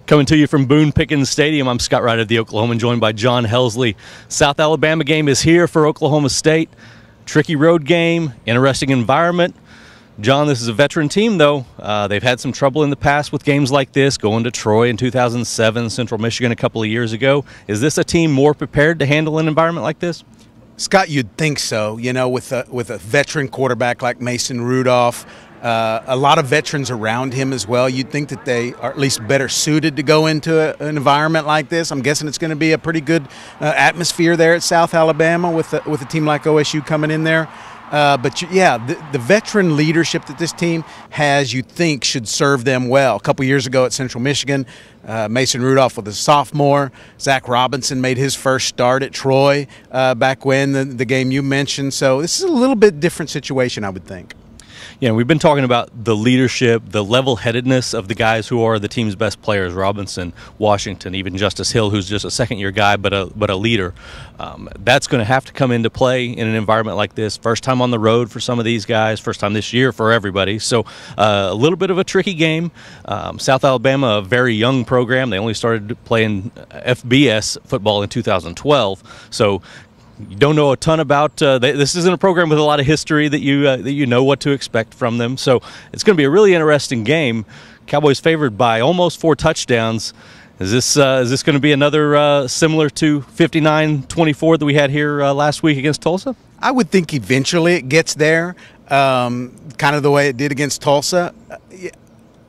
Coming to you from Boone Pickens Stadium, I'm Scott Wright of the Oklahoman, joined by John Helsley. South Alabama game is here for Oklahoma State. Tricky road game, interesting environment. John, this is a veteran team, though. They've had some trouble in the past with games like this, going to Troy in 2007, Central Michigan a couple of years ago. Is this a team more prepared to handle an environment like this? Scott, you'd think so. You know, with a veteran quarterback like Mason Rudolph, a lot of veterans around him as well. You'd think that they are at least better suited to go into an environment like this. I'm guessing it's going to be a pretty good atmosphere there at South Alabama with a team like OSU coming in there. But yeah, the veteran leadership that this team has, you think, should serve them well. A couple years ago at Central Michigan, Mason Rudolph was a sophomore. Zach Robinson made his first start at Troy back when, the game you mentioned. So this is a little bit different situation, I would think. Yeah, we've been talking about the leadership, the level-headedness of the guys who are the team's best players, Robinson, Washington, even Justice Hill, who's just a second-year guy but a leader. That's going to have to come into play in an environment like this. First time on the road for some of these guys, first time this year for everybody. So a little bit of a tricky game. South Alabama, a very young program. They only started playing FBS football in 2012. So you don't know a ton about this isn't a program with a lot of history that you know what to expect from them. So it's going to be a really interesting game. Cowboys favored by almost 4 touchdowns. Is this going to be another similar to 59-24 that we had here last week against Tulsa? I would think eventually it gets there, kind of the way it did against Tulsa.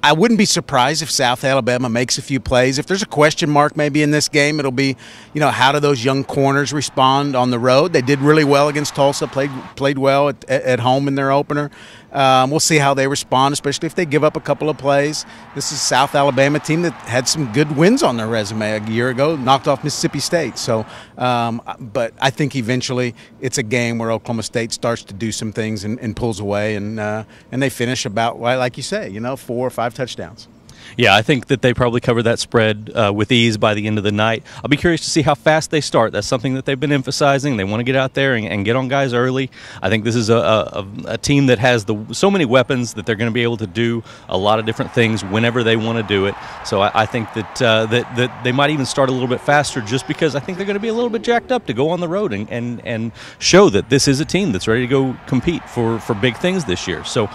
I wouldn't be surprised if South Alabama makes a few plays. If there's a question mark maybe in this game, it'll be, you know, how do those young corners respond on the road? They did really well against Tulsa, played well at home in their opener. We'll see how they respond, especially if they give up a couple of plays. This is a South Alabama team that had some good wins on their resume a year ago, knocked off Mississippi State. So, but I think eventually it's a game where Oklahoma State starts to do some things and pulls away, and they finish about, like you say, you know, 4 or 5 touchdowns. Yeah, I think that they probably cover that spread with ease by the end of the night. I'll be curious to see how fast they start. That's something that they've been emphasizing. They want to get out there and get on guys early. I think this is a team that has so many weapons that they're going to be able to do a lot of different things whenever they want to do it. So I think that that they might even start a little bit faster, just because I think they're going to be a little bit jacked up to go on the road and show that this is a team that's ready to go compete for big things this year. So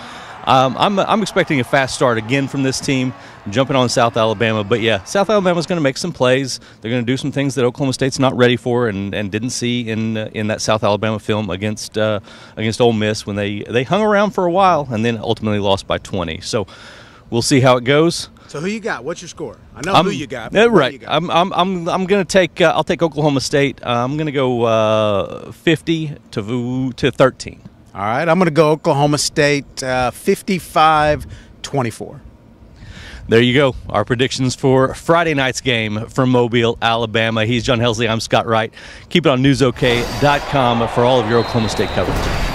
I'm expecting a fast start again from this team, jumping on South Alabama. But yeah, South Alabama's going to make some plays. They're going to do some things that Oklahoma State's not ready for and didn't see in that South Alabama film against Ole Miss, when they hung around for a while and then ultimately lost by 20. So we'll see how it goes. So who you got? What's your score? I know who you got. Right. You got? I'm going to take I'll take Oklahoma State. I'm going to go 50 to 13. All right, I'm going to go Oklahoma State 55-24. There you go. Our predictions for Friday night's game from Mobile, Alabama. He's John Helsley. I'm Scott Wright. Keep it on newsok.com for all of your Oklahoma State coverage.